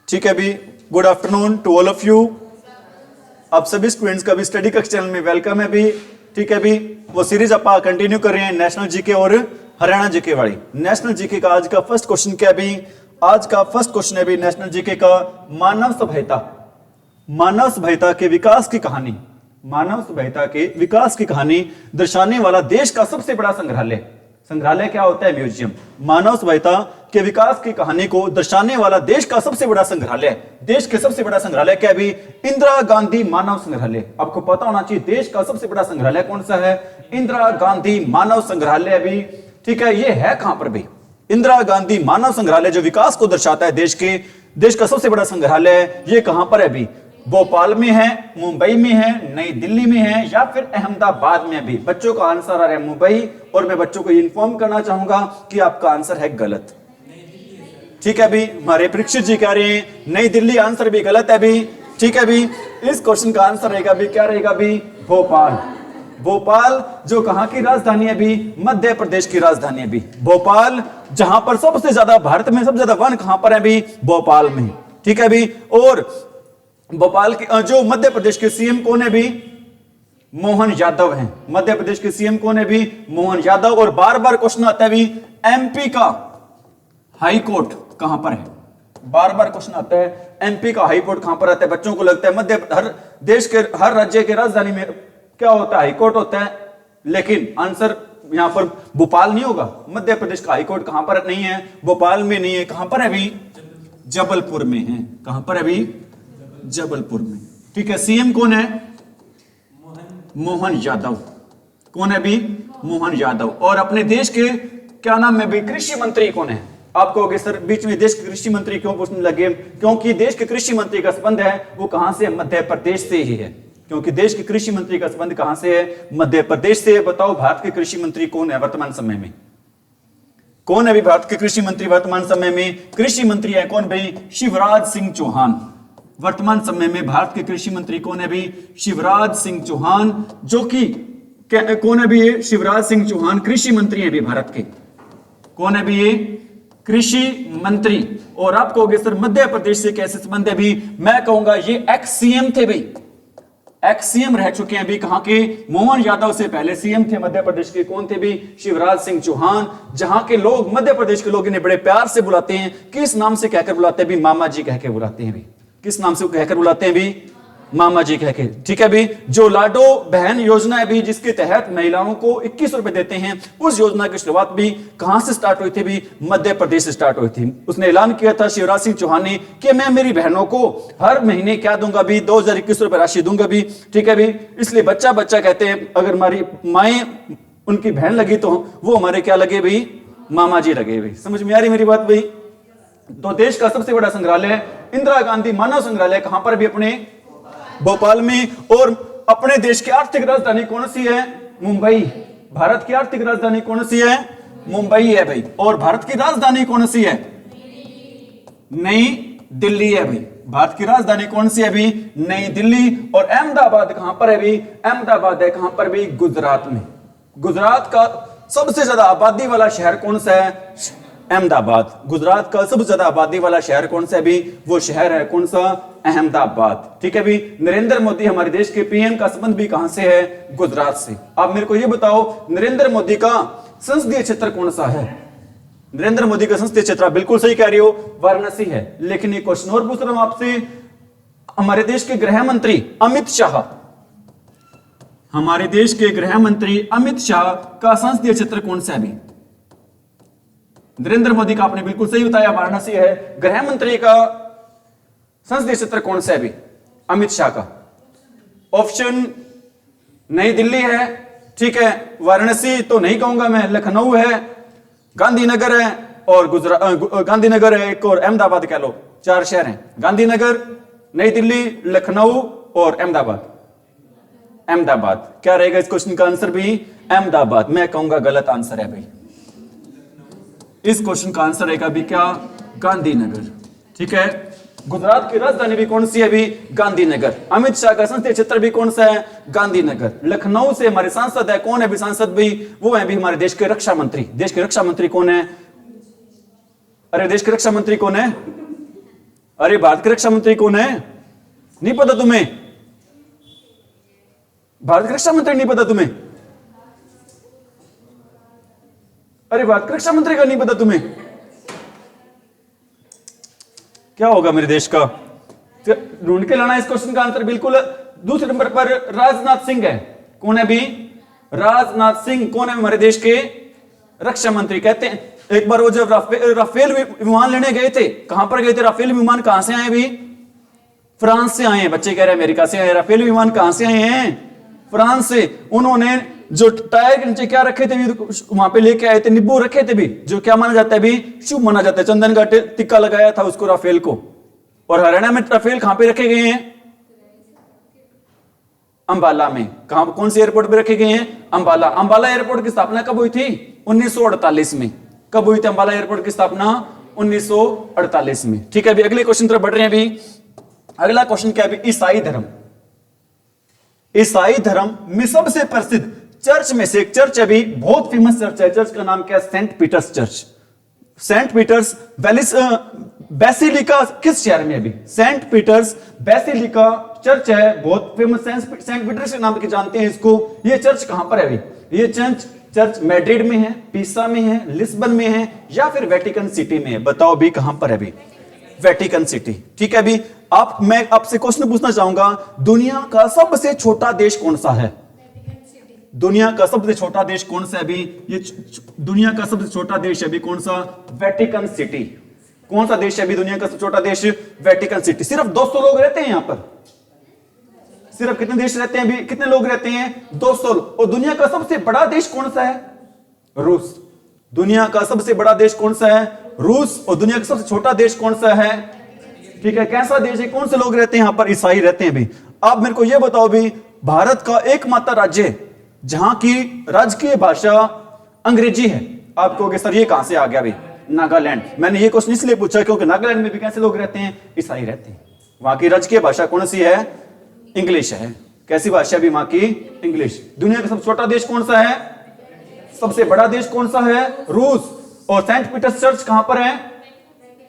ठीक है भी, good afternoon to all of you. आप सभी स्टूडेंट्स का भी स्टडी कक्ष चैनल में वेलकम है भी। ठीक है भी, वो सीरीज आप कंटिन्यू कर रहे हैं नेशनल जीके और हरियाणा जीके वाली। नेशनल जीके का आज का फर्स्ट क्वेश्चन क्या है भी? आज का फर्स्ट क्वेश्चन है भी नेशनल जीके का मानव सभ्यता। मानव सभ्यता के विकास की कहानी, मानव सभ्यता के विकास की कहानी दर्शाने वाला देश का सबसे बड़ा संग्रहालय। संग्रहालय क्या होता है? म्यूजियम। मानव सभ्यता के विकास की कहानी को दर्शाने वाला देश का सबसे बड़ा संग्रहालय, देश के सबसे बड़ा संग्रहालय क्या भी? इंदिरा गांधी मानव संग्रहालय। आपको पता होना चाहिए देश का सबसे बड़ा संग्रहालय कौन सा है? इंदिरा गांधी मानव संग्रहालय भी। ठीक है, ये है कहां पर भी? इंदिरा गांधी मानव संग्रहालय जो विकास को दर्शाता है देश के, देश का सबसे बड़ा संग्रहालय, ये कहां पर है भी? भोपाल में है, मुंबई में है, नई दिल्ली में है या फिर अहमदाबाद में भी? बच्चों का आंसर आ रहा है मुंबई, और मैं बच्चों को इन्फॉर्म करना चाहूंगा कि आपका आंसर है गलत। ठीक है भी, हमारे परीक्षित जी कह रहे हैं नई दिल्ली, आंसर भी गलत है भी। ठीक है भी, इस क्वेश्चन का आंसर रहेगा भी, क्या रहेगा भी? भोपाल। भोपाल जो कहां की राजधानी है भी? मध्य प्रदेश की राजधानी है भी भोपाल, जहां पर सबसे ज्यादा, भारत में सबसे ज्यादा वन कहां पर है भी? भोपाल में। ठीक है भी, और भोपाल के जो मध्य प्रदेश के सीएम कौन है भी? मोहन यादव हैं। मध्य प्रदेश के सीएम कौन है भी? मोहन यादव। और बार बार क्वेश्चन आता है भी एमपी का हाई कोर्ट कहां पर है? बार बार क्वेश्चन आता है एमपी का हाई कोर्ट कहां पर आता है? बच्चों को लगता है मध्य, हर देश के हर राज्य के राजधानी में क्या होता है? हाई कोर्ट होता है, लेकिन आंसर यहां पर भोपाल नहीं होगा। मध्य प्रदेश का हाई कोर्ट कहां पर नहीं है? भोपाल में नहीं है। कहां पर है भी? जबलपुर में है। कहां पर है भी? जबलपुर में। ठीक है, सीएम कौन है? मोहन यादव। कौन है भी? मोहन यादव। और अपने देश के क्या नाम है भी? कृषि मंत्री कौन है? आप कहोगे सर बीच में देश के कृषि मंत्री क्यों पूछने लगे? क्योंकि देश के कृषि मंत्री का संबंध है वो कहां से? मध्य प्रदेश से ही है। क्योंकि देश के कृषि मंत्री का संबंध कहां से है? मध्य प्रदेश से। बताओ भारत के कृषि मंत्री कौन है वर्तमान समय में? कौन है भी भारत के कृषि मंत्री वर्तमान समय में? कृषि मंत्री है कौन भाई? शिवराज सिंह चौहान। वर्तमान समय में भारत के कृषि मंत्री कौन है भी? शिवराज सिंह चौहान। जो कि कौन है भी? ये शिवराज सिंह चौहान कृषि मंत्री है भी भारत के। कौन है भी ये? कृषि मंत्री। और आप कहोगे सर मध्य प्रदेश से कैसे संबंध है भी? मैं कहूंगा ये एक्स सीएम थे भाई, एक्स सीएम रह चुके हैं भी। कहां के? मोहन यादव से पहले सीएम थे मध्य प्रदेश के। कौन थे भी? शिवराज सिंह चौहान। जहां के लोग, मध्य प्रदेश के लोग इन्हें बड़े प्यार से बुलाते हैं। किस नाम से कहकर बुलाते हैं भी? मामा जी कहकर बुलाते हैं भी। किस नाम से कहकर बुलाते हैं भी? मामा जी कहकर। ठीक है भी, जो लाडो बहन योजना है भी, जिसके तहत महिलाओं को 21 रुपए देते हैं, उस योजना की शुरुआत भी कहां से स्टार्ट हुई थी भी? मध्य प्रदेश से स्टार्ट हुई थी। उसने ऐलान किया था शिवराज सिंह चौहान ने कि मैं मेरी बहनों को हर महीने क्या दूंगा भी? 2021 रुपए राशि दूंगा भी। ठीक है भी, इसलिए बच्चा बच्चा कहते हैं अगर हमारी माए उनकी बहन लगी तो वो हमारे क्या लगे भी? मामा जी लगे भी। समझ में आ रही मेरी बात भाई? तो देश का सबसे बड़ा संग्रहालय इंदिरा गांधी मानव संग्रहालय कहां पर भी? अपने भोपाल में। और अपने देश की आर्थिक राजधानी कौन सी है? मुंबई। भारत की आर्थिक राजधानी कौन सी है? मुंबई है भाई। और भारत की राजधानी कौन सी है? नई दिल्ली है भाई। भारत की राजधानी कौन सी है भी? नई दिल्ली। और अहमदाबाद कहां पर है भी? अहमदाबाद है कहां पर भी? गुजरात में। गुजरात का सबसे ज्यादा आबादी वाला शहर कौन सा है? अहमदाबाद। गुजरात का सबसे ज्यादा आबादी वाला शहर कौन सा है भी? वो शहर है कौन सा? अहमदाबाद। ठीक है भी, नरेंद्र मोदी हमारे देश के पीएम का संबंध भी कहां से है? गुजरात से। आप मेरे को ये बताओ नरेंद्र मोदी का संसदीय क्षेत्र कौन सा है? नरेंद्र मोदी का संसदीय क्षेत्र बिल्कुल सही कह रही हो, वाराणसी है। लेकिन एक क्वेश्चन और पूछ रहा हूं आपसे, हमारे देश के गृह मंत्री अमित शाह, हमारे देश के गृह मंत्री अमित शाह का संसदीय क्षेत्र कौन सा है भी? नरेंद्र मोदी का आपने बिल्कुल सही बताया, वाराणसी है। गृह मंत्री का संसदीय क्षेत्र कौन सा है भी? अमित शाह का ऑप्शन नई दिल्ली है। ठीक है, वाराणसी तो नहीं कहूंगा मैं, लखनऊ है, गांधीनगर है और गांधीनगर है एक, और अहमदाबाद कह लो। 4 शहर हैं, गांधीनगर, नई दिल्ली, लखनऊ और अहमदाबाद। अहमदाबाद क्या रहेगा इस क्वेश्चन का आंसर भी? अहमदाबाद। मैं कहूंगा गलत आंसर है भाई। इस क्वेश्चन का आंसर रहेगा भी क्या? गांधीनगर। ठीक है, गुजरात की राजधानी भी कौन सी है भी? गांधीनगर। अमित शाह का संसदीय क्षेत्र भी कौन सा है? गांधीनगर। लखनऊ से हमारे सांसद है, कौन है भी सांसद भी? वो है भी हमारे देश के रक्षा मंत्री। देश के रक्षा मंत्री कौन है? अरे देश के रक्षा मंत्री कौन है? अरे भारत के रक्षा मंत्री कौन है? नहीं पता तुम्हें? भारत के रक्षा मंत्री नहीं पता तुम्हें? अरे भारत के रक्षा मंत्री का नहीं पता तुम्हें? क्या होगा मेरे देश का? ढूंढ के लाना इस क्वेश्चन का आंसर। बिल्कुल दूसरे नंबर पर राजनाथ सिंह है। कौन है भी? राजनाथ सिंह। कौन है हमारे देश के रक्षा मंत्री? कहते हैं एक बार वो जब राफेल विमान लेने गए थे, कहां पर गए थे? राफेल विमान कहां से आए भी? फ्रांस से आए हैं। बच्चे कह रहे हैं अमेरिका से आए। राफेल विमान कहां से आए हैं? फ्रांस से। उन्होंने जो टायर के नीचे क्या रखे थे भी, वहां पे लेके आए थे, नींबू रखे थे भी, जो क्या माना जाता है भी? शुभ माना जाता है। चंदन का टिक्का लगाया था उसको, राफेल को। और हरियाणा में राफेल कहां पे रखे गए हैं? अंबाला में। कहां, कौन से एयरपोर्ट पे रखे गए हैं? अंबाला। अंबाला एयरपोर्ट की स्थापना कब हुई थी? 1948 में। कब हुई थी अंबाला एयरपोर्ट की स्थापना? 1948 में। ठीक है अभी अगले क्वेश्चन तरफ बढ़ रहे हैं। अभी अगला क्वेश्चन क्या है? ईसाई धर्म। ईसाई धर्म में सबसे प्रसिद्ध चर्च में से एक चर्च है भी, बहुत फेमस चर्च है। चर्च का नाम क्या है? Saint Peter's church. Saint Peter's basilica किस शहर में? अभी सेंट पीटर्स बेसिलिका चर्च है, बहुत फेमस। सेंट पीटर्स के नाम के जानते हैं इसको। ये चर्च कहां पर है? अभी ये चर्च मैड्रिड में है, पिसा में है, लिस्बन में है, या फिर वेटिकन सिटी में है? बताओ भी कहां पर है? अभी वेटिकन सिटी। ठीक है अभी मैं आपसे क्वेश्चन पूछना चाहूंगा, दुनिया का सबसे छोटा देश कौन सा है? दुनिया का सबसे छोटा देश कौन सा है? अभी ये दुनिया का सबसे छोटा देश है अभी कौन सा? Vatican city. कौन सा देश है अभी दुनिया का सबसे छोटा देश? Vatican city. सिर्फ 200 लोग रहते हैं यहां पर। सिर्फ कितने देश रहते हैं अभी? कितने लोग रहते हैं? 200। और दुनिया का सबसे बड़ा देश कौन सा है? रूस। दुनिया का सबसे बड़ा देश कौन सा है? रूस। और दुनिया का सबसे छोटा देश कौन सा है? ठीक है, कैसा देश है? कौन से लोग रहते हैं यहां पर? ईसाई रहते हैं भी। आप मेरे को यह बताओ भी, भारत का एकमात्र राज्य जहां की राजकीय भाषा अंग्रेजी है, आप कहोगे सर ये कहां से आ गया भी? नागालैंड। मैंने ये क्वेश्चन इसलिए पूछा क्योंकि नागालैंड में भी कैसे लोग रहते हैं? ईसाई रहते हैं। वहां की राजकीय भाषा कौन सी है? इंग्लिश है। कैसी भाषा भी वहां की? इंग्लिश। दुनिया का सबसे छोटा देश कौन सा है? सबसे बड़ा देश कौन सा है? रूस। और सेंट पीटर्स चर्च कहां पर है?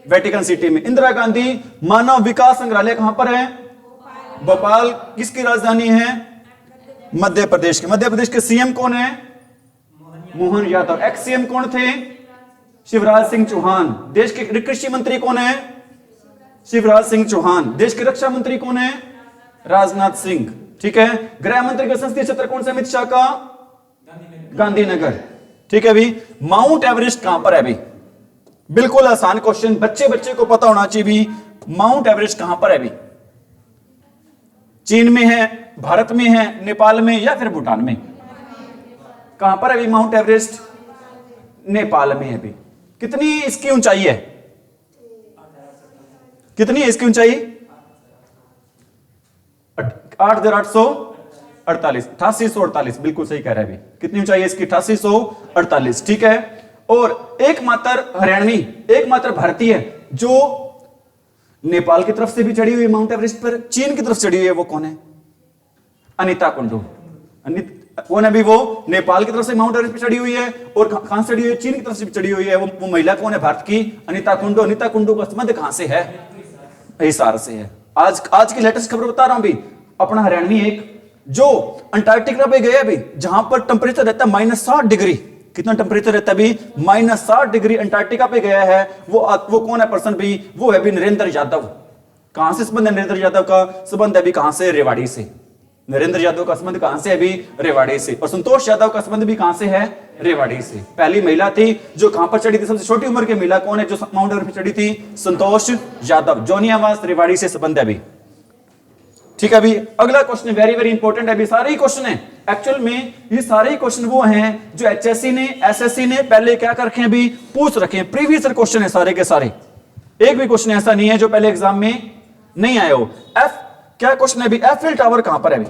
वेटिकन सिटी में। इंदिरा गांधी मानव विकास संग्रहालय कहां पर है? भोपाल। किसकी राजधानी है? मध्य प्रदेश के। मध्य प्रदेश के सीएम कौन है? मोहन यादव। एक्स सीएम कौन थे? शिवराज सिंह चौहान। देश के कृषि मंत्री कौन है? शिवराज सिंह चौहान। देश के रक्षा मंत्री कौन है? राजनाथ सिंह। ठीक है। गृह मंत्री का संसदीय क्षेत्र कौन सा? अमित शाह का गांधीनगर। ठीक है अभी माउंट एवरेस्ट कहां पर है? अभी बिल्कुल आसान क्वेश्चन, बच्चे को पता होना चाहिए भी। माउंट एवरेस्ट कहां पर है? अभी चीन में है, भारत में है, नेपाल में, या फिर भूटान में? कहां पर है अभी माउंट एवरेस्ट? नेपाल में है। अभी कितनी इसकी ऊंचाई है? कितनी है इसकी ऊंचाई? 8,848। 8848। बिल्कुल सही कह रहा है। अभी कितनी ऊंचाई है इसकी? 8848। ठीक है। और एकमात्र हरियाणवी, एकमात्र भारतीय जो नेपाल की तरफ से भी चढ़ी हुई है माउंट एवरेस्ट पर, चीन की तरफ चढ़ी हुई है, वो कौन है? अनीता कुंडू। कौन है अभी वो? नेपाल की तरफ से माउंट एवरेस्ट पर चढ़ी हुई है। और कहां से चढ़ी हुई है? चीन की तरफ से भी चढ़ी हुई है। वो महिला कौन है? भारत की अनीता कुंडू। अनीता कुंडू का संबंध कहां से है? हिसार से है। आज की लेटेस्ट खबर बता रहा हूं भी। अपना हरियाणवी एक जो अंटार्कटिका पे गया भी, जहां पर टेंपरेचर रहता है -60 डिग्री। कितना टेंपरेचर रहता है भी? -60 डिग्री अंटार्कटिका पे गया है। वो कौन है पर्सन भी? वो है भी नरेंद्र यादव। कहां से संबंध है नरेंद्र यादव का? संबंध है भी कहां से? रेवाड़ी से। नरेंद्र यादव का संबंध कहां से है भी? रेवाड़ी से। और संतोष यादव का संबंध भी कहां से है? रेवाड़ी से। पहली महिला थी जो कहां पर चढ़ी थी? सबसे छोटी उम्र की महिला कौन है जो माउंट एवरेस्ट पर चढ़ी थी? संतोष यादव। जोनियावास, रेवाड़ी से संबंध है भी। ठीक है अभी अगला क्वेश्चन वेरी वेरी इंपॉर्टेंट है। अभी सारे ही क्वेश्चन है एक्चुअल में, ये सारे ही क्वेश्चन वो हैं जो एचएससी ने, एसएससी ने पहले क्या कर रखे हैं अभी? पूछ रखे हैं। प्रीवियस क्वेश्चन है सारे के सारे। एक भी क्वेश्चन ऐसा नहीं है जो पहले एग्जाम में नहीं आया हो। एफ क्या क्वेश्चन है अभी? एफिल टावर कहां पर है अभी?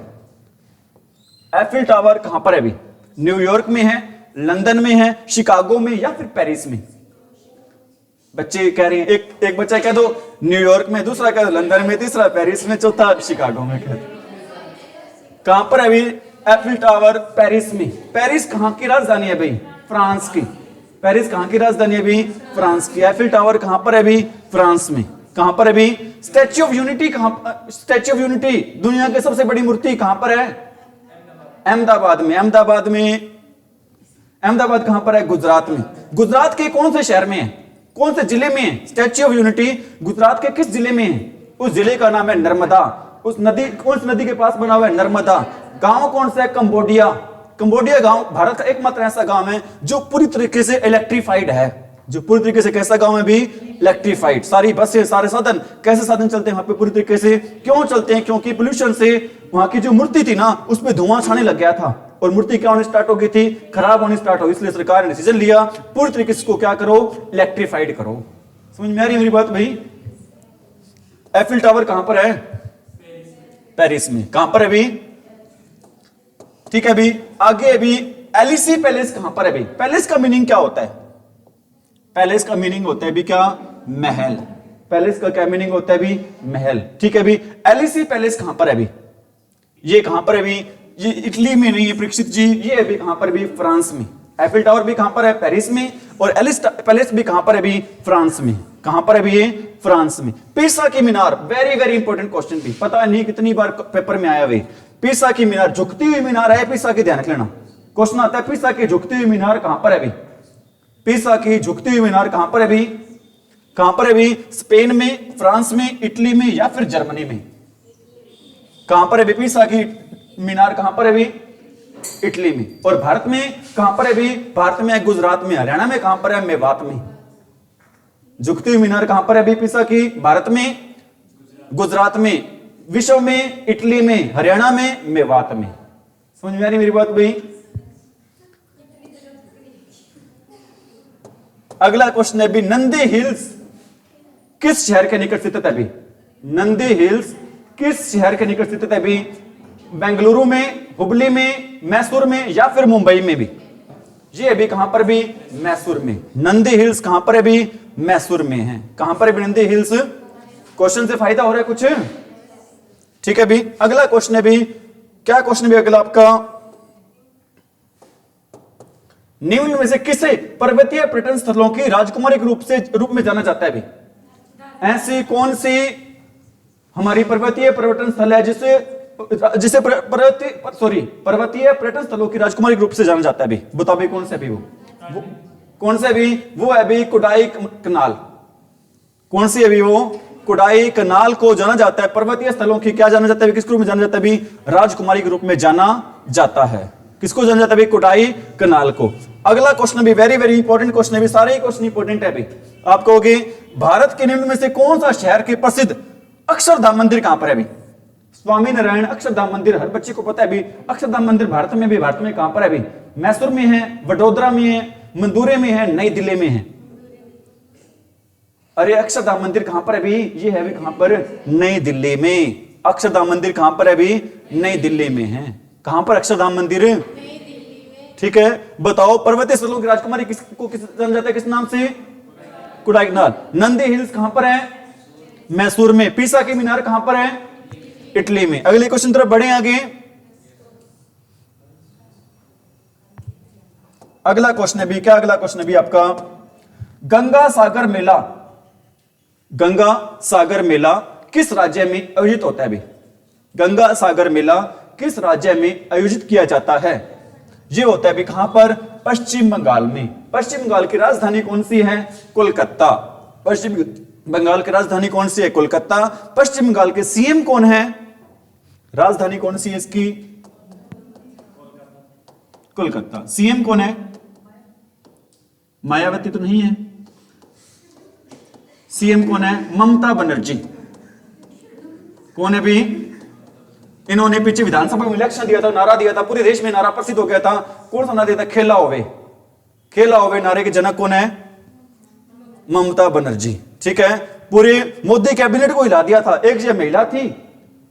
एफिल टावर कहां पर है अभी? न्यूयॉर्क में है, लंदन में है, शिकागो में, या फिर पेरिस में? बच्चे कह रहे हैं, एक बच्चा कह दो न्यूयॉर्क में, दूसरा कह दो लंदन में, तीसरा पेरिस में, चौथा शिकागो में। कह दो कहां पर है अभी एफिल टावर? पेरिस में। पेरिस कहां की राजधानी है भाई? फ्रांस की। पेरिस कहां की राजधानी है अभी? फ्रांस की। एफिल टावर कहां पर है अभी? फ्रांस में। कहां पर है भी? Statue of unity statue of unity दुनिया की सबसे बड़ी मूर्ति कहां पर है? अहमदाबाद में। अहमदाबाद कहां पर है? गुजरात में। गुजरात के कौन से शहर में है, कौन से जिले में है स्टैच्यू ऑफ यूनिटी? गुजरात के किस जिले में है? उस जिले का नाम है नर्मदा। उस नदी, कौन सी नदी के पास बना हुआ है? नर्मदा। गांव कौन सा है? कंबोडिया। कंबोडिया गांव भारत का एकमात्र ऐसा गांव है जो पूरी तरीके से इलेक्ट्रीफाइड है, जो पूरी तरीके से कैसा गांव है भी? इलेक्ट्रीफाइड। सारी बसें, सारे साधन, कैसे साधन चलते हैं वहां पे पूरी तरीके से? क्यों चलते हैं? क्योंकि पोल्यूशन से वहां की जो मूर्ति थी ना उस पर धुआं छाने लग गया था और मूर्ति क्या होनी स्टार्ट हो गई थी? खराब होनी स्टार्ट हो। इसलिए सरकार ने डिसीजन लिया पूरी तरीके से इसको क्या करो? इलेक्ट्रीफाइड करो। समझ में आ रही है मेरी बात भाई? एफिल टावर कहां पर है? पेरिस में। कहां पर है भी? ठीक है भी। आगे अभी एलिसी पैलेस कहां पर है भी? पैलेस का मीनिंग क्या होता है? पैलेस का मीनिंग होता है भी क्या? महल। पैलेस का क्या मीनिंग होता है भी? महल। ठीक है भी। एलिसी पैलेस कहां पर है भी? ये कहां पर है भी? ये इटली में नहीं है परीक्षित जी, ये अभी कहां पर भी? फ्रांस में। एफिल टावर भी कहां पर है? पेरिस में। और एलिस पैलेस भी कहां पर है भी? फ्रांस में। कहां पर है भी? ये फ्रांस में। पीसा की मीनार, वेरी वेरी इंपॉर्टेंट क्वेश्चन भी, पता नहीं कितनी बार पेपर में आया हुए। पीसा की मीनार, झुकती हुई मीनार है पीसा की, ध्यान रख लेना। क्वेश्चन आता है पीसा की झुकती हुई मीनार कहां पर है भी? पीसा की झुकती हुई मीनार कहां पर है भी? कहां पर है भी? स्पेन में, फ्रांस में, इटली में या फिर जर्मनी में? कहां पर है भी पीसा की मीनार? कहां पर है भी? इटली में। और भारत में कहां पर है भी? भारत में है गुजरात में। हरियाणा में कहां पर है? मेवात में। झुकती हुई मीनार कहां पर है भी पीसा की? भारत में, गुजरात में, विश्व में, इटली में, हरियाणा में, मेवात में। समझ में आ रही मेरी बात भाई? अगला क्वेश्चन है भी नंदी हिल्स किस शहर के निकट स्थित है भी? नंदी हिल्स किस शहर के निकट स्थित है भी? बेंगलुरु में, हुबली में, मैसूर में या फिर मुंबई में भी? ये अभी कहां पर भी? मैसूर में। नंदी हिल्स कहां पर है भी? मैसूर में है। कहां पर है नंदी हिल्स? क्वेश्चन से फायदा हो रहा है कुछ? ठीक है भी। अगला क्वेश्चन है भी, क्या क्वेश्चन भी अगला आपका? निम्न में से किसे पर्वतीय पर्यटन स्थलों की राजकुमारी के रूप में जाना जाता है भी? ऐसी कौन सी हमारी पर्वतीय पर्यटन स्थल है जिसे पर्वतीय पर्यटन स्थलों की राजकुमारी के रूप से जाना जाता है भी? बताओ भी कौन से भी? वो कौन से भी? वो है भी कोडाई कनाल। कौन सी है भी? वो कोडाई कनाल को जाना जाता है पर्वतीय स्थलों की क्या जाना जाता है? किस रूप में जाना जाता है भी? राजकुमारी के रूप में जाना जाता है। किसको जाना जाता है भी? कोडाई कनाल को। अगला क्वेश्चन भी वेरी वेरी इंपॉर्टेंट क्वेश्चन है भी, सारे ही क्वेश्चन इंपॉर्टेंट है भी। आप कहोगे भारत के निम्न में से कौन सा शहर के प्रसिद्ध अक्षरधाम मंदिर कहां पर है भी? स्वामी नारायण अक्षरधाम मंदिर हर बच्चे को पता है भी। अक्षरधाम मंदिर भारत में भी, भारत में कहां पर है भी? मैसूर में है, वडोदरा में है, मंदुरे में है, नई दिल्ली में है। अरे अक्षरधाम मंदिर कहां पर है भी? ये है भी कहां पर? नई दिल्ली में। अक्षरधाम मंदिर कहां पर है भी? नई दिल्ली में है। कहां पर अक्षरधाम मंदिर? ठीक है। बताओ पर्वतीय स्थलों की राजकुमारी किसको जाना जाता है? किस नाम से? कोडाईकनाल। नंदी हिल्स कहां पर है? मैसूर में। पीसा की मीनार कहां पर है? इटली में। अगले क्वेश्चन तरफ बढ़े आगे। अगला क्वेश्चन है भी क्या? अगला क्वेश्चन है भी आपका गंगा सागर मेला। गंगा सागर मेला किस राज्य में आयोजित होता है भी? गंगा सागर मेला किस राज्य में आयोजित किया जाता है? यह होता है भी कहां पर? पश्चिम बंगाल में। पश्चिम बंगाल की राजधानी कौन सी है? कोलकाता। पश्चिम बंगाल की राजधानी कौन सी है? कोलकाता। पश्चिम बंगाल के सीएम कौन है? राजधानी कौन सी है इसकी? कोलकाता। सीएम कौन है? मायावती तो नहीं है। सीएम कौन है? ममता बनर्जी। कौन है भी? इन्होंने पीछे विधानसभा में इलेक्शन दिया था, नारा दिया था, पूरे देश में नारा प्रसिद्ध हो गया था। कौन सा नारा दिया था? खेला होवे। खेला होवे नारे के जनक कौन है? ममता बनर्जी। ठीक है। पूरे मोदी कैबिनेट को हिला दिया था। एक ये महिला थी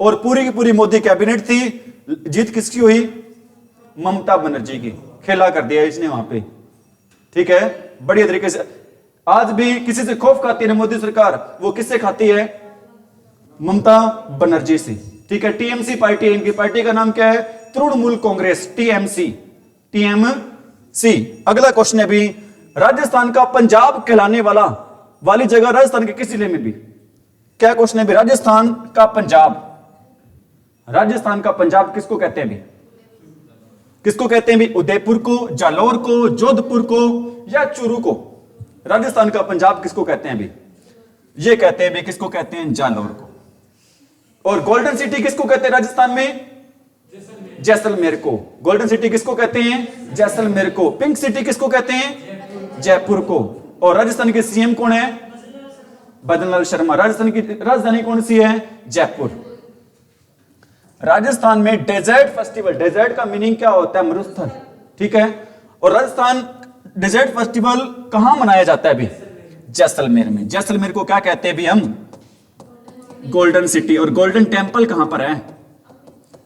और पूरी की पूरी मोदी कैबिनेट थी। जीत किसकी हुई? ममता बनर्जी की। खेला कर दिया इसने वहां पे। ठीक है। बढ़िया तरीके से आज भी किसी से खौफ खाती है मोदी सरकार, वो किससे खाती है? ममता बनर्जी से। ठीक है। टीएमसी पार्टी, इनकी पार्टी का नाम क्या है? तृणमूल कांग्रेस, टीएमसी। टीएमसी। अगला क्वेश्चन है भी राजस्थान का पंजाब कहलाने वाली जगह राजस्थान के किस जिले में भी? क्या क्वेश्चन है अभी? राजस्थान का पंजाब, राजस्थान का पंजाब किसको कहते हैं अभी? किसको कहते हैं भी? उदयपुर को, जालौर को, जोधपुर को या चूरू को? राजस्थान का पंजाब किसको कहते हैं भी? ये कहते हैं भी, किसको कहते हैं? जालौर को। और गोल्डन सिटी किसको कहते हैं राजस्थान में? जैसलमेर को। गोल्डन सिटी किसको कहते हैं? जैसलमेर को। पिंक सिटी किसको कहते हैं? जयपुर को। और राजस्थान के सीएम कौन है? भजनलाल शर्मा। राजस्थान की राजधानी कौन सी है? जयपुर। राजस्थान में डेजर्ट फेस्टिवल, डेजर्ट का मीनिंग क्या होता है? मरुस्थल, ठीक है। और राजस्थान डेजर्ट फेस्टिवल कहां मनाया जाता है अभी? जैसलमेर में। जैसलमेर को क्या कहते हैं भी हम? Golden city. और गोल्डन टेंपल कहां पर है?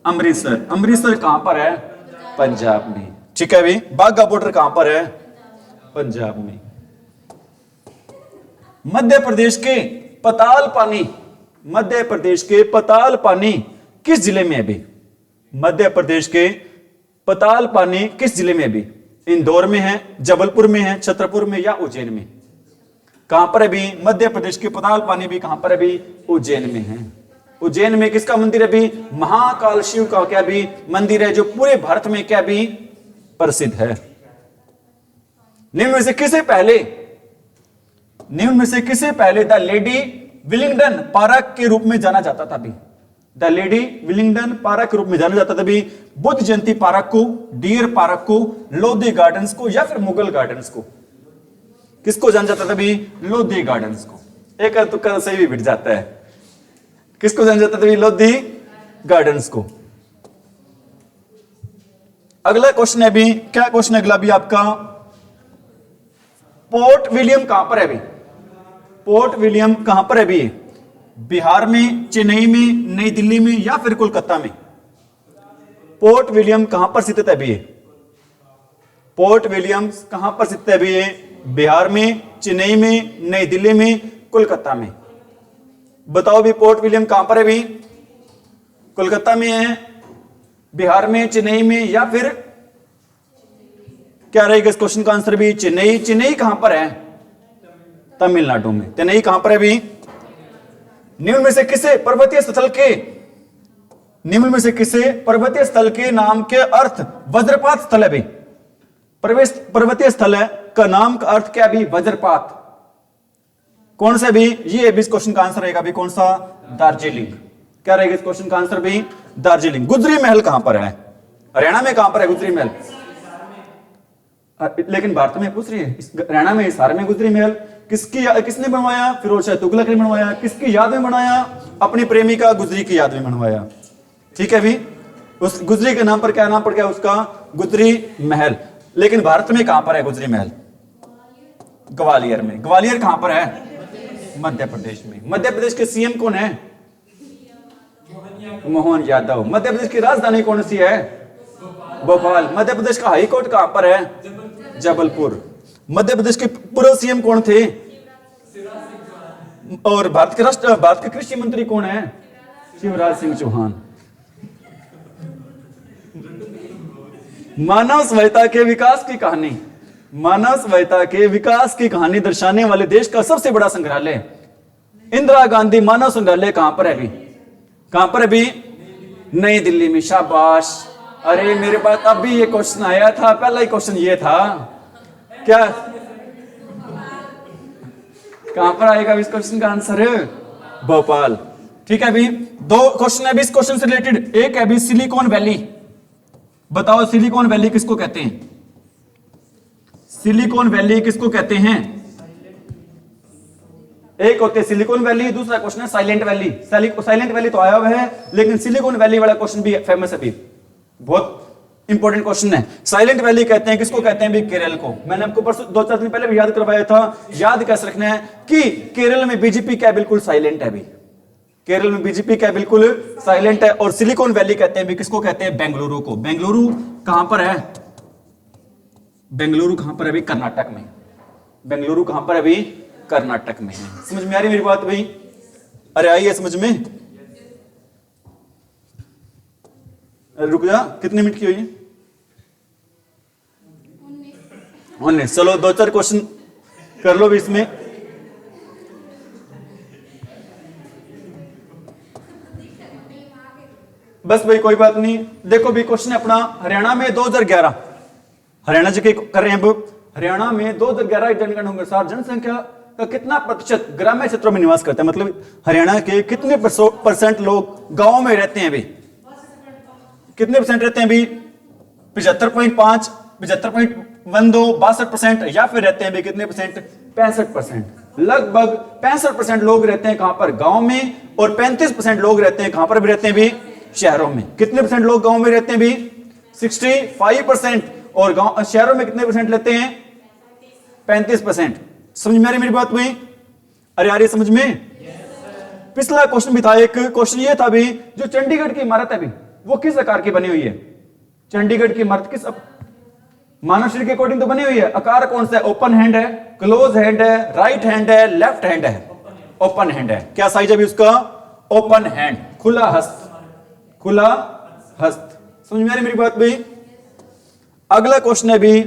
अमृतसर। अमृतसर कहां पर है? पंजाब में, ठीक है भी। बाघा बॉर्डर कहां पर है? पंजाब में। मध्य प्रदेश के पताल पानी, मध्य प्रदेश के पताल पानी किस जिले में है अभी? मध्य प्रदेश के पताल पानी किस जिले में अभी? इंदौर में है, जबलपुर में है, छतरपुर में या उज्जैन में? कहां पर अभी मध्य प्रदेश के पताल पानी भी? कहां पर अभी? उज्जैन में है। उज्जैन में किसका मंदिर है अभी? महाकाल शिव का क्या भी मंदिर है, जो पूरे भारत में क्या भी प्रसिद्ध है। निम्न में से किसे पहले, निम्न में से किसे पहले द लेडी विलिंगडन पार्क के रूप में जाना जाता था अभी? द लेडी विलिंगडन पार्क के रूप में जाना जाता था अभी? बुद्ध जयंती पार्क को, डियर पार्क को, लोधी गार्डन्स को या फिर मुगल गार्डन्स को? किसको जाना जाता था अभी? लोधी गार्डन्स को। एक तुक्का सही भी बिट जाता है। किसको जाना जाता था अभी? लोधी गार्डन्स को। अगला क्वेश्चन है अभी, क्या क्वेश्चन है अगला भी आपका? पोर्ट विलियम कहां पर है अभी? पोर्ट विलियम कहां पर है अभी? बिहार में, चेन्नई में, नई दिल्ली में या फिर कोलकाता में? पोर्ट विलियम कहां पर स्थित है अभी? पोर्ट विलियम कहां पर स्थित है अभी? बिहार में, चेन्नई में, नई दिल्ली में, कोलकाता में? बताओ भी, पोर्ट विलियम कहां पर है अभी? कोलकाता में है, बिहार में, चेन्नई में या फिर क्या रहेगा इस क्वेश्चन का आंसर भी? चेन्नई। चेन्नई कहां पर है? तमिलनाडु में। चेन्नई कहां पर है अभी? निम्न में से किसे पर्वतीय स्थल के, निम्न में से किसे पर्वतीय स्थल के नाम के अर्थ वज्रपात स्थल है अभी? पर्वतीय स्थल है का नाम का अर्थ क्या अभी? वज्रपात। कौन सा भी? ये इस क्वेश्चन का आंसर रहेगा अभी कौन सा? दार्जिलिंग। क्या रहेगा इस क्वेश्चन का आंसर भी? दार्जिलिंग। गुजरी महल कहां पर है? हरियाणा में कहां पर है गुजरी महल? लेकिन भारत में पूछ रही है, हरियाणा में, हिसार में गुजरी महल किसने बनवाया? फिरोज शाह तुगलक ने बनवाया। किसकी याद में बनाया? अपनी प्रेमिका गुजरी की याद में बनवाया, ठीक है भी। उस गुजरी के नाम पर क्या नाम पड़ गया उसका? गुजरी महल। लेकिन भारत में कहां पर है गुजरी महल? ग्वालियर में। ग्वालियर कहां पर है? मध्य प्रदेश में। मध्य प्रदेश के सीएम कौन है? मोहन यादव। मध्य प्रदेश की राजधानी कौन सी है? भोपाल। मध्य प्रदेश का हाई कोर्ट कहां पर है? जबलपुर। मध्य प्रदेश के पूर्व सीएम कौन थे? और भारत के कृषि मंत्री कौन है? शिवराज सिंह चौहान। मानव सभ्यता के विकास की कहानी, मानव सभ्यता के विकास की कहानी दर्शाने वाले देश का सबसे बड़ा संग्रहालय इंदिरा गांधी मानव संग्रहालय कहां पर है अभी? कहां पर अभी? नई दिल्ली में। शाबाश। अरे मेरे पास अभी ये क्वेश्चन आया था, पहला ही क्वेश्चन ये था। क्या कहां पर आएगा इस क्वेश्चन का आंसर? भोपाल, ठीक है अभी। दो क्वेश्चन है अभी इस क्वेश्चन से रिलेटेड। एक है अभी सिलिकॉन वैली। बताओ सिलिकॉन वैली किसको कहते हैं? सिलिकॉन वैली किसको कहते हैं? एक होते सिलिकॉन वैली, दूसरा क्वेश्चन है साइलेंट वैली। साइलेंट वैली तो आया हुआ है, लेकिन सिलिकॉन वैली वाला क्वेश्चन भी फेमस है अभी, बहुत इंपॉर्टेंट क्वेश्चन है। साइलेंट वैली कहते हैं किसको? कहते हैं भी केरल को। मैंने आपको परसों 2-4 दिन पहले भी याद करवाया था। याद कैसे रखना है कि केरल में बीजेपी क्या बिल्कुल साइलेंट है अभी। केरल में बीजेपी क्या बिल्कुल साइलेंट है। और सिलिकॉन वैली कहते हैं भी किसको? कहते हैं बेंगलुरु को। बेंगलुरु कहां पर है? बेंगलुरु कहां पर है अभी? कर्नाटक में। बेंगलुरु कहां पर है अभी? कर्नाटक में है। समझ में आ रही मेरी बात भाई? अरे आइए समझ में। रुक जा, कितने मिनट की हुई? 19। चलो 2-4 क्वेश्चन कर लो भी इसमें। बस भाई कोई बात नहीं। देखो भी क्वेश्चन है अपना, हरियाणा में 2011, हरियाणा जी के कर रहे हैं अब, हरियाणा में 2011 जनगणना अनुसार जनसंख्या का कितना प्रतिशत ग्रामीण क्षेत्रों में निवास करता है, मतलब हरियाणा के कितने परसेंट लोग गांव में रहते हैं अभी, कितने परसेंट रहते हैं अभी, 75.5, 75.12, 62%, या फिर रहते हैं अभी कितने परसेंट, 65%। लगभग 65% लोग रहते हैं कहां पर, गांव में, और 35% लोग रहते हैं कहां पर भी रहते हैं भी, शहरों में। कितने परसेंट लोग गांव में रहते हैं भी, 65%, और गांव शहरों में कितने परसेंट लेते हैं, 35%। समझ में आ रही मेरी बात में? अरे आ रही समझ में? पिछला क्वेश्चन भी था, एक क्वेश्चन ये था भी, जो चंडीगढ़ की इमारत है भी, वो किस आकार की बनी हुई है? चंडीगढ़ की इमारत किस मानव शरीर के अकॉर्डिंग तो बनी हुई है, आकार कौन सा है? ओपन हैंड है, क्लोज हैंड है, राइट हैंड है, लेफ्ट हैंड है? ओपन हैंड है। क्या साइज है भी उसका? ओपन हैंड, खुला हस्त, खुला हस्त। समझ में आ रही मेरी बात भी? अगला क्वेश्चन है भी,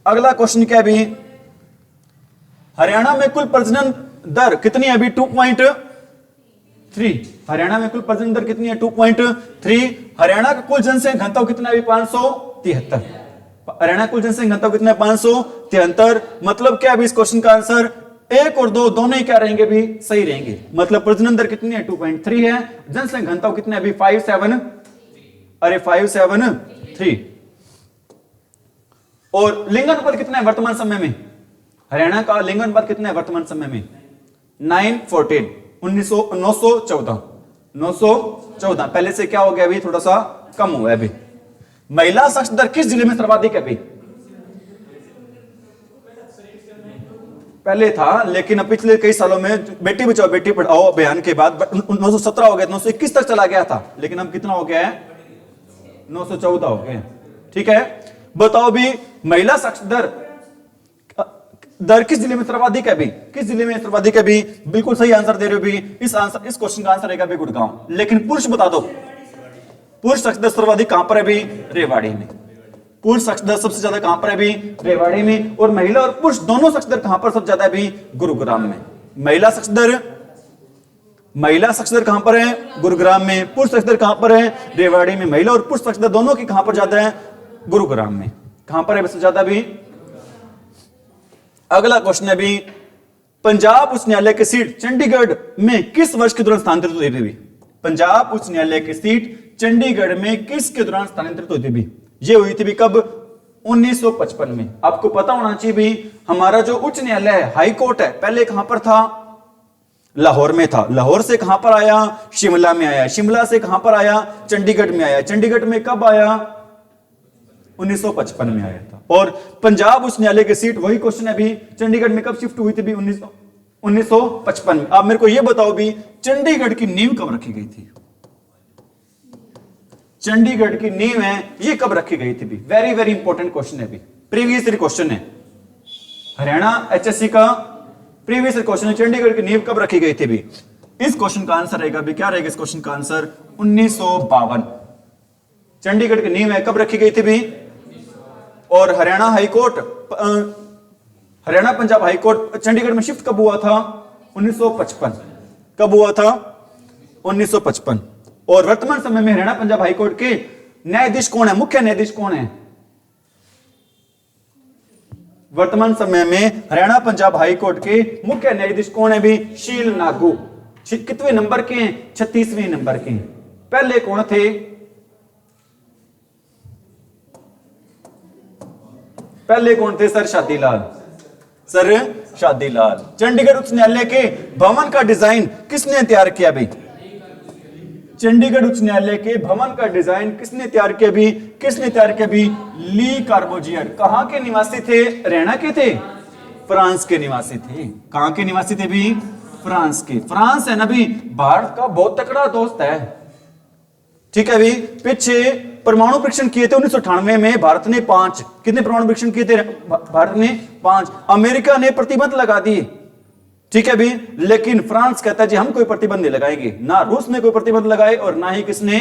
अगला क्वेश्चन क्या है भी, हरियाणा में कुल प्रजनन दर कितनी है अभी? 2.3। हरियाणा में कुल प्रजनन दर कितनी है? 2.3। हरियाणा का कुल जनसंख्या घनत्व कितना है अभी? 573। हरियाणा कुल जनसंख्या घनत्व कितना है? 573। मतलब क्या अभी इस क्वेश्चन का आंसर 1 और 2 दोनों ही क्या रहेंगे भी? सही रहेंगे। मतलब प्रजनन दर कितनी है? 2.3 है। जनसंख्या घनत्व कितना है अभी? 573। और लिंगानुपात कितना है वर्तमान समय में? हरियाणा का लिंगानुपात कितना है वर्तमान समय में? 914, 914। पहले से क्या हो गया अभी? थोड़ा सा कम हुआ है अभी। महिला साक्षरता दर किस जिले में सर्वाधिक है अभी? पहले था, लेकिन अब पिछले कई सालों में बेटी बचाओ बेटी पढ़ाओ अभियान के बाद 917 हो गया, 921 तक चला गया था, लेकिन अब कितना हो गया है? 914 हो गया। ठीक है, बताओ भी महिला साक्षरता दर किस जिले में सर्वाधिक है भी? किस जिले में सर्वाधिक है भी? बिल्कुल सही आंसर दे रहे हो भी। इस क्वेश्चन का आंसर रहेगा भी गुड़गांव। लेकिन पुरुष बता दो, पुरुष साक्षरता सर्वाधिक कहां पर है भी? रेवाड़ी में। पुरुष साक्षरता सबसे ज्यादा कहां पर है भी? रेवाड़ी में। और महिला और पुरुष दोनों साक्षरता कहां पर सबसे ज्यादा है भी? गुरुग्राम में। महिला साक्षरता कहां पर है? गुरुग्राम में। पुरुष साक्षरता कहां पर है? रेवाड़ी में। महिला और पुरुष साक्षरता दोनों की कहां पर ज्यादा है? गुरुग्राम में। कहां पर है सबसे ज्यादा भी? अगला क्वेश्चन है भी, पंजाब उच्च न्यायालय की सीट चंडीगढ़ में किस वर्ष के दौरान स्थानांतरित हुई थी? पंजाब उच्च न्यायालय की सीट चंडीगढ़ में किसके दौरान स्थानांतरित हुई थी? ये हुई थी भी कब? 1955 में। आपको पता होना चाहिए भी, हमारा जो उच्च न्यायालय है, हाई कोर्ट है, पहले कहां पर था? लाहौर में था। लाहौर से कहां पर आया? शिमला में आया। शिमला से कहां पर आया? चंडीगढ़ में आया। चंडीगढ़ में कब आया? 1955 में आया था। और पंजाब उच्च न्यायालय की सीट, वही क्वेश्चन है भी, चंडीगढ़ में कब शिफ्ट हुई थी भी? 1955 में। आप मेरे को यह बताओ भी, चंडीगढ़ की नींव कब रखी गई थी? चंडीगढ़ की नींव है, ये कब रखी गई थी भी? वेरी वेरी इंपॉर्टेंट क्वेश्चन है भी, प्रीवियस ईयर क्वेश्चन है, हरियाणा एचएससी का प्रीवियस ईयर क्वेश्चन है। चंडीगढ़ की नींव कब रखी गई थी भी? इस क्वेश्चन का आंसर रहेगा भी, क्या रहेगा इस क्वेश्चन का आंसर? 1952। चंडीगढ़ की नींव है, कब रखी गई थी भी? और हरियाणा हाईकोर्ट, हरियाणा पंजाब हाईकोर्ट चंडीगढ़ में शिफ्ट कब हुआ था? 1955। कब हुआ था? 1955। और वर्तमान समय में हरियाणा पंजाब हाईकोर्ट के न्यायाधीश कौन है? मुख्य न्यायाधीश कौन है वर्तमान समय में? हरियाणा पंजाब हाईकोर्ट के मुख्य न्यायाधीश कौन है भी? शील नागू। कितवें नंबर के हैं? 36वें नंबर के हैं। पहले कौन थे? पहले कौन थे? सर शादीलाल। सर शादीलाल। चंडीगढ़ उच्च न्यायालय के भवन का डिजाइन किसने तैयार किया भी? चंडीगढ़ उच्च न्यायालय के भवन का डिजाइन किसने तैयार किया भी? किसने तैयार किया भी? ली कार्बोजियर। कहां के निवासी थे? हरियाणा के थे? फ्रांस के निवासी थे। कहां के निवासी थे भी? फ्रांस के। फ्रांस है ना भी, भारत का बहुत तकड़ा दोस्त है। ठीक है भी। पीछे परमाणु परीक्षण किए थे 1998 में, भारत ने 5। कितने परमाणु परीक्षण किए थे भारत ने? 5। अमेरिका ने प्रतिबंध लगा दिए। ठीक है भी, लेकिन फ्रांस कहता है जी हम कोई प्रतिबंध नहीं लगाएंगे। ना रूस ने कोई प्रतिबंध लगाए और ना ही किसने?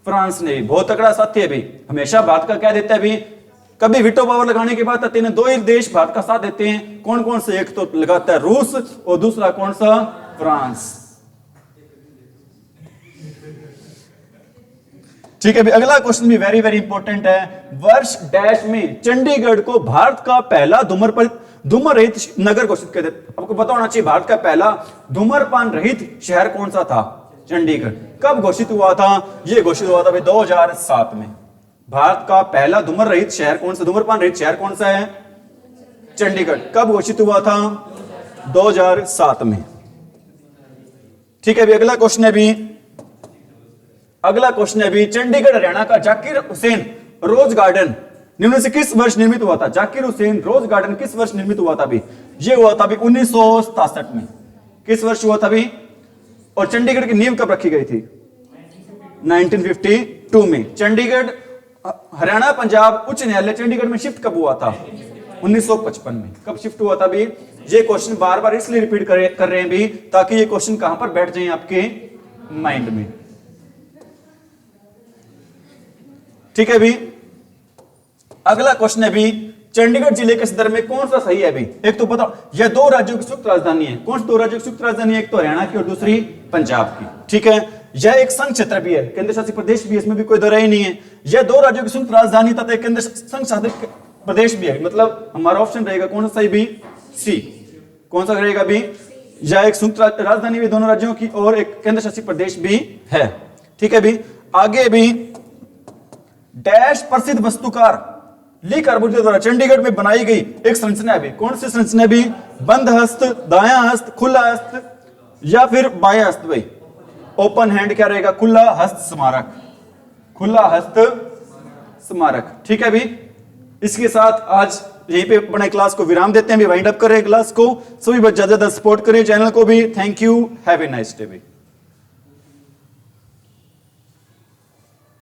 फ्रांस ने। बहुत तगड़ा साथी है भी, हमेशा भारत का क्या देता है भी, कभी वीटो पावर लगाने की बात आती है, 2 ही देश भारत का साथ देते हैं। कौन कौन से? एक तो लगाता है रूस और दूसरा कौन सा? फ्रांस। ठीक है भी, अगला क्वेश्चन भी वेरी वेरी इंपॉर्टेंट है। वर्ष डैश में चंडीगढ़ को भारत का पहला धूम्र रहित नगर घोषित कर दिया। आपको पता होना चाहिए भारत का पहला धूम्रपान रहित शहर कौन सा था? चंडीगढ़। कब घोषित हुआ था? यह घोषित हुआ था 2007 में। भारत का पहला धूम्र रहित शहर कौन सा, धूम्रपान रहित शहर कौन सा है? चंडीगढ़। कब घोषित हुआ था? 2007 में। ठीक है भी, अगला क्वेश्चन है भी चंडीगढ़ हरियाणा का जाकिर हुसैन रोज गार्डन निम्न से किस वर्ष निर्मित हुआ था? जाकिर हुसैन रोज गार्डन किस वर्ष निर्मित हुआ था भी? ये हुआ था भी 1967 में। किस वर्ष हुआ था भी? और चंडीगढ़ की नींव कब रखी गई थी? 1952 में। चंडीगढ़ हरियाणा पंजाब उच्च न्यायालय चंडीगढ़ में शिफ्ट कब हुआ था? 1955 में। कब शिफ्ट हुआ था भी? ये क्वेश्चन बार बार इसलिए रिपीट कर रहे हैं भी ताकि ये क्वेश्चन कहां पर बैठ जाए आपके माइंड में। ठीक है भी, अगला क्वेश्चन है भी चंडीगढ़ जिले के सदर में कौन सा सही है भी? एक तो बताओ, यह दो राज्यों की संयुक्त राजधानी है। कौन सी दो राज्यों की संयुक्त राजधानी है? एक तो हरियाणा की और दूसरी पंजाब की। ठीक है, यह एक संघ क्षेत्र भी है, केंद्र शासित प्रदेश भी है, इसमें भी कोई दो राय नहीं है। यह दो राज्यों की संयुक्त राजधानी तथा एक केंद्र संघ शासित प्रदेश भी है। मतलब हमारा ऑप्शन रहेगा कौन सा सही भी? सी। कौन सा रहेगा भी? यह एक संयुक्त राजधानी भी दोनों राज्यों की और एक केंद्र शासित प्रदेश भी है। ठीक है भी, आगे भी डैश प्रसिद्ध वस्तुकार ली कार्बोनेट द्वारा चंडीगढ़ में बनाई गई एक संरचना है भी। कौन सी संरचना भी? बंद हस्त, दायां हस्त, खुला हस्त या फिर बायां हस्त भाई? ओपन हैंड क्या रहेगा? खुला हस्त स्मारक। खुला हस्त स्मारक। ठीक है भी, इसके साथ आज यहीं पे अपने क्लास को विराम देते हैं भी, वाइंड अप करें क्लास को। सभी बच्चे ज्यादा सपोर्ट करें चैनल को भी। Thank you, have a nice day.